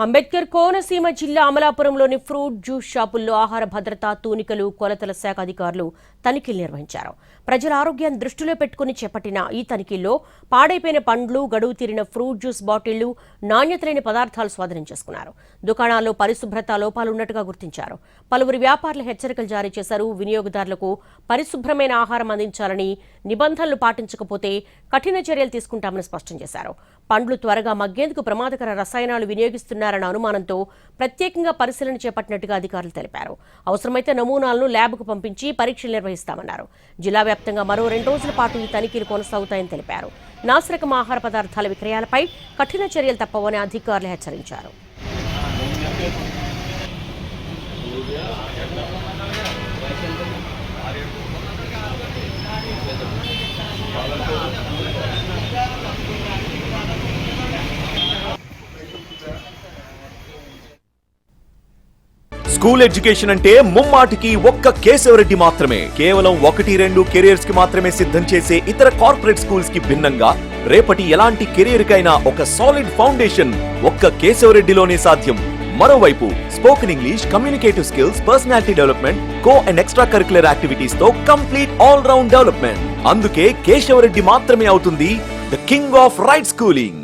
అంబేద్కర్ కోనసీమ జిల్లా అమలాపురంలోని fruit juice షాపుల్లో ఆహార భద్రత, తూనికలు, కొలతల శాఖ అధికారులు తనిఖీలు నిర్వహించారు. ప్రజల ఆరోగ్యాన్ని దృష్టిలో పెట్టుకుని చేపట్టిన ఈ తనిఖీల్లో పాడైపోయిన పండ్లు, గడువు తీరిన ఫ్రూట్ జ్యూస్ బాటిళ్లు, నాణ్యత లేని పదార్థాలు స్వాధీనం చేసుకున్నారు. దుకాణాల్లో పరిశుభ్రత లోపాలున్నట్టుగా గుర్తించారు. పలువురు వ్యాపారులు హెచ్చరికలు జారీ చేశారు. వినియోగదారులకు పరిశుభ్రమైన ఆహారం అందించాలని, నిబంధనలు పాటించకపోతే కఠిన చర్యలు తీసుకుంటామని స్పష్టం చేశారు. పండ్లు త్వరగా మగ్గేందుకు ప్రమాదకర రసాయనాలు వినియోగిస్తున్నారన్న అనుమానంతో ప్రత్యేకంగా పరిశీలన చేపట్టినట్టుగా అధికారులు తెలిపారు. అవసరమైతే నమూనాలను ల్యాబ్కు పంపించి పరీక్షలు నిర్వహిస్తామన్నారు. జిల్లా వ్యాప్తంగా మరో 2 రోజుల పాటు ఈ తనిఖీలు కొనసాగుతాయని తెలిపారు. నాసిరకం ఆహార పదార్థాల విక్రయాలపై కఠిన చర్యలు తప్పవని అధికారులు హెచ్చరించారు. స్కూల్ ఎడ్యుకేషన్ అంటే ముమ్మాటికి ఒక్క కేశవరెడ్డి మాత్రమే. కేవలం 1-2 కెరియర్స్ కి మాత్రమే సిద్ధం చేసే ఇతర కార్పొరేట్ స్కూల్స్ కి భిన్నంగా రేపటి ఎలాంటి కెరియర్ కైనా ఒక సాలిడ్ ఫౌండేషన్ ఒక్క కేశవరెడ్డిలోనే సాధ్యం. మరోవైపు spoken English, communicative skills, personality development, co and extra curricular activities తో కంప్లీట్ ఆల్ రౌండ్ డెవలప్మెంట్. అందుకే కేశవరెడ్డి మాత్రమే అవుతుంది the king of right schooling.